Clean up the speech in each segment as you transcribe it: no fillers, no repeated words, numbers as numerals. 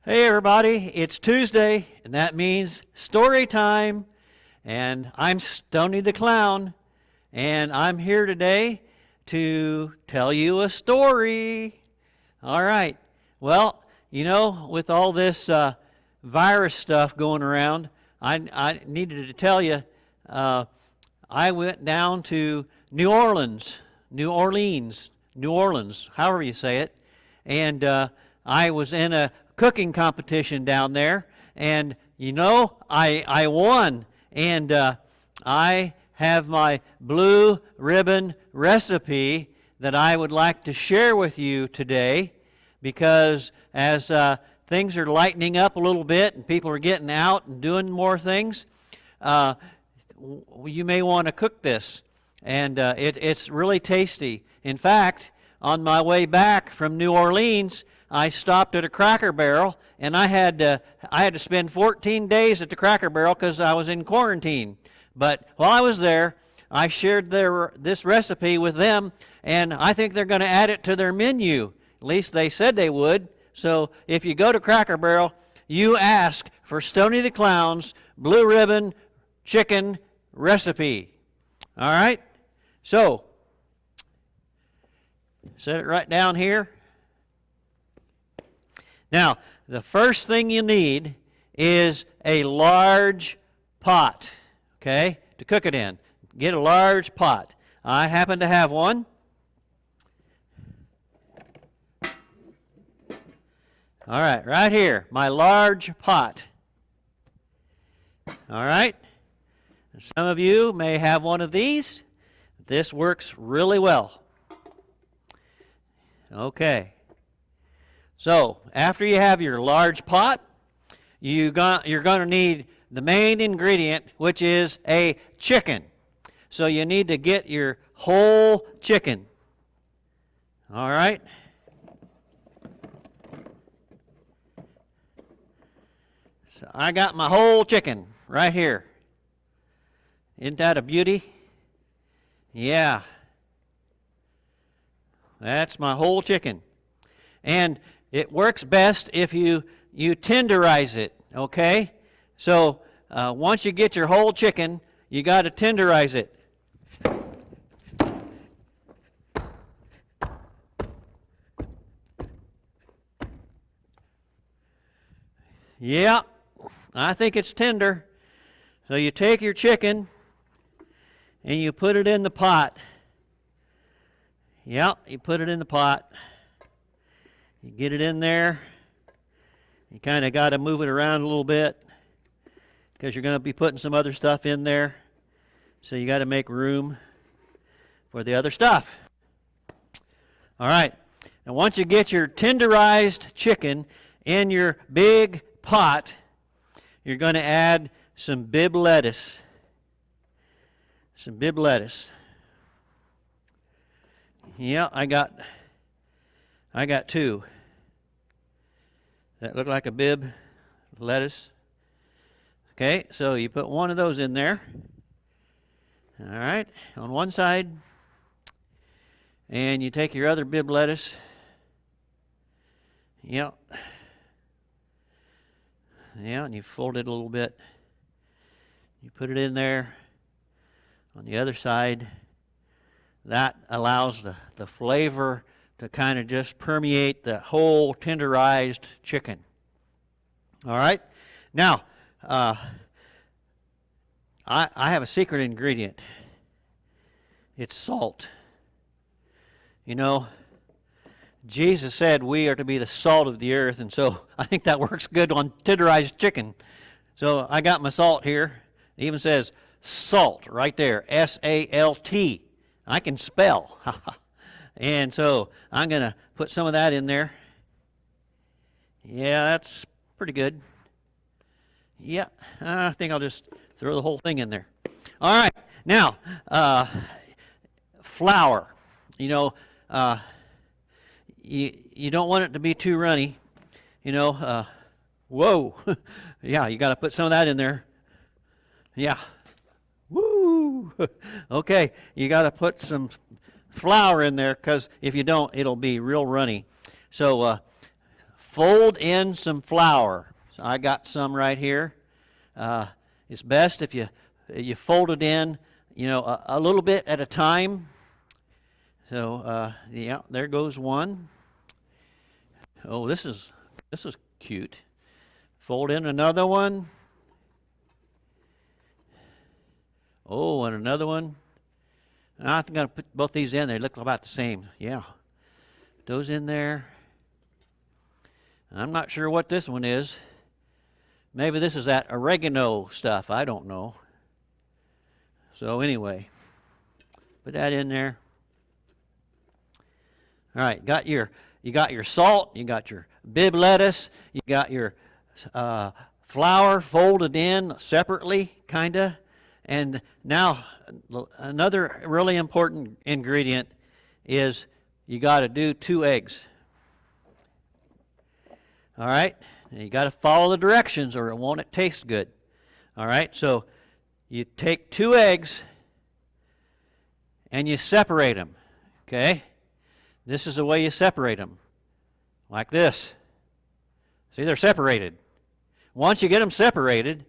Hey everybody, it's Tuesday, and that means story time. And I'm Stoney the Clown, and I'm here today to tell you a story. All right. Well, with all this virus stuff going around, I needed to tell you, I went down to New Orleans, however you say it, and I was in a cooking competition down there, and I won, and I have my blue ribbon recipe that I would like to share with you today, because as things are lightening up a little bit and people are getting out and doing more things, you may want to cook this, and it's really tasty. In fact, on my way back from New Orleans, I stopped at a Cracker Barrel, and I had to spend 14 days at the Cracker Barrel because I was in quarantine. But while I was there, I shared this recipe with them, and I think they're going to add it to their menu. At least they said they would. So if you go to Cracker Barrel, you ask for Stoney the Clown's Blue Ribbon Chicken Recipe. All right? So, set it right down here. Now, the first thing you need is a large pot, okay, to cook it in. Get a large pot. I happen to have one. All right here, my large pot. All right. Some of you may have one of these. This works really well. Okay. So, after you have your large pot, you're going to need the main ingredient, which is a chicken. So you need to get your whole chicken. All right? So I got my whole chicken right here. Isn't that a beauty? Yeah. That's my whole chicken. And it works best if you tenderize it, okay? So once you get your whole chicken, you got to tenderize it. Yeah, I think it's tender. So you take your chicken and you put it in the pot. Yeah, you put it in the pot. You get it in there. You kind of got to move it around a little bit because you're going to be putting some other stuff in there. So you got to make room for the other stuff. All right. And once you get your tenderized chicken in your big pot, you're going to add some bib lettuce. Some bib lettuce. Yeah, I got two. That look like a bib lettuce. Okay, so you put one of those in there. All right, on one side. And you take your other bib lettuce. Yeah. Yeah, and you fold it a little bit. You put it in there on the other side. That allows the flavor to kind of just permeate the whole tenderized chicken. All right? Now, I have a secret ingredient. It's salt. You know, Jesus said we are to be the salt of the earth, and so I think that works good on tenderized chicken. So I got my salt here. It even says salt right there, S-A-L-T. I can spell. And so I'm going to put some of that in there. Yeah, that's pretty good. Yeah, I think I'll just throw the whole thing in there. All right, now, flour. You know, you don't want it to be too runny. You know, whoa. Yeah, you got to put some of that in there. Yeah. Woo! Okay, you got to put some flour in there because if you don't, it'll be real runny. So fold in some flour. So I got some right here. It's best if you fold it in, a little bit at a time. So yeah, there goes one. Oh, this is cute. Fold in another one. Oh, and another one. I think I'm going to put both these in. They look about the same. Yeah. Put those in there. I'm not sure what this one is. Maybe this is that oregano stuff. I don't know. So anyway, put that in there. All right, you got your salt, you got your bib lettuce, you got your flour folded in separately, kinda. And now another really important ingredient is you got to do 2 eggs. All right, and you got to follow the directions or it won't taste good. All right, so you take 2 eggs and you separate them. Okay, this is the way you separate them, like this. See, they're separated. Once you get them separated,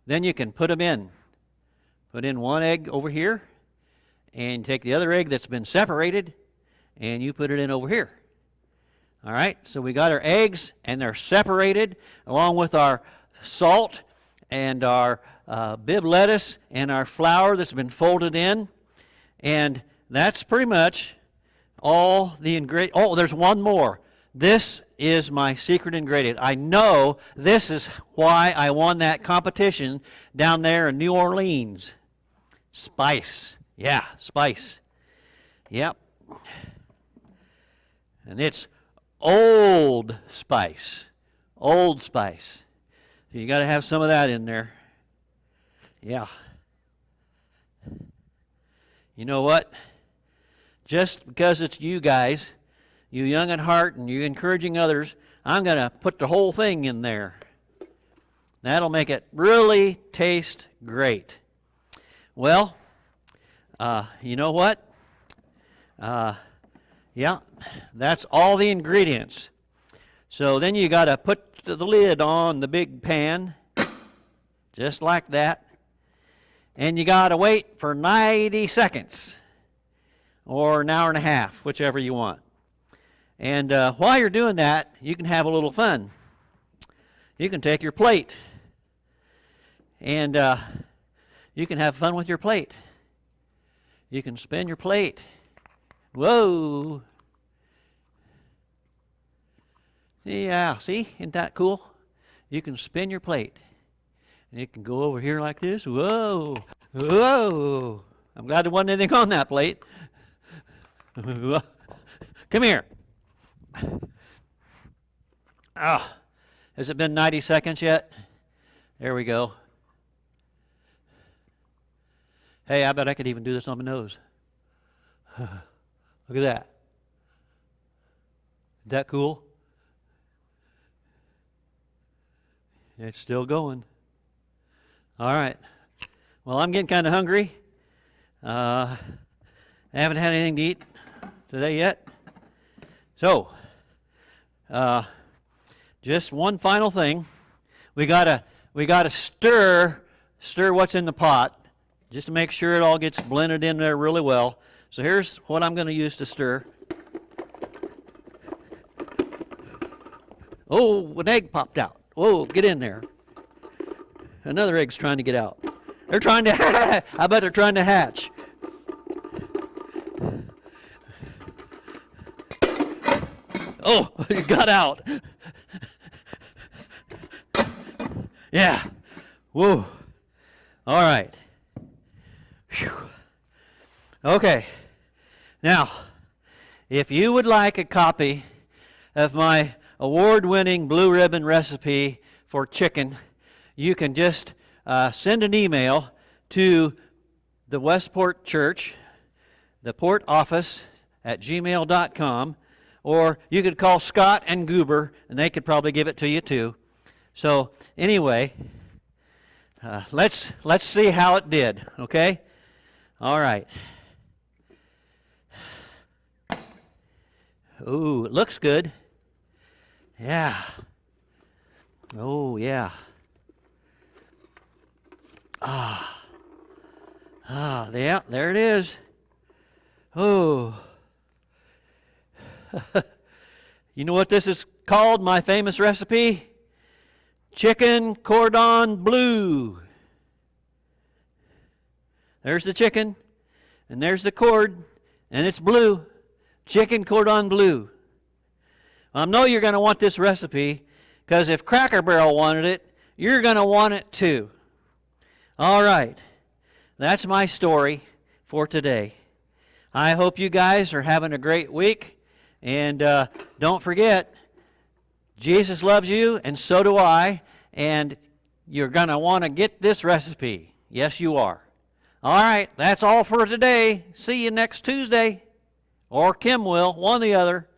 then you can put them in. Put in 1 egg over here, and take the other egg that's been separated, and you put it in over here. All right, so we got our eggs, and they're separated, along with our salt and our bib lettuce and our flour that's been folded in. And that's pretty much all the ingredients. Oh, there's one more. This is my secret ingredient. I know this is why I won that competition down there in New Orleans. Spice. Yeah, spice. Yep. And it's Old Spice. Old Spice. So you got to have some of that in there. Yeah. You know what? Just because it's you guys, you young at heart, and you encouraging others, I'm going to put the whole thing in there. That'll make it really taste great. Well, you know what? Yeah, that's all the ingredients. So then you got to put the lid on the big pan, just like that. And you got to wait for 90 seconds, or an hour and a half, whichever you want. And while you're doing that, you can have a little fun. You can take your plate, and you can have fun with your plate. You can spin your plate. Whoa. Yeah, see? Isn't that cool? You can spin your plate. And it can go over here like this. Whoa. Whoa. I'm glad there wasn't anything on that plate. Come here. Ah, has it been 90 seconds yet? There we go. Hey, I bet I could even do this on my nose. Look at that. Isn't that cool? It's still going. All right. Well, I'm getting kind of hungry. I haven't had anything to eat today yet. So, just one final thing. We gotta stir what's in the pot, just to make sure it all gets blended in there really well. So here's what I'm going to use to stir. Oh, an egg popped out. Whoa, get in there. Another egg's trying to get out. They're trying to, I bet they're trying to hatch. Oh, it got out. Yeah. Whoa. All right. Whew. Okay. Now, if you would like a copy of my award-winning blue ribbon recipe for chicken, you can just send an email to the Westport Church, the port office at gmail.com, or you could call Scott and Goober, and they could probably give it to you too. So anyway, let's see how it did, okay? All right. Ooh, it looks good. Yeah. Oh, yeah. Yeah, there it is. Oh. You know what this is called, my famous recipe? Chicken cordon bleu. There's the chicken, and there's the cord, and it's blue. Chicken cordon bleu. I know you're going to want this recipe, because if Cracker Barrel wanted it, you're going to want it too. All right. That's my story for today. I hope you guys are having a great week. And don't forget, Jesus loves you, and so do I. And you're going to want to get this recipe. Yes, you are. All right, that's all for today. See you next Tuesday. Or Kim will, one or the other.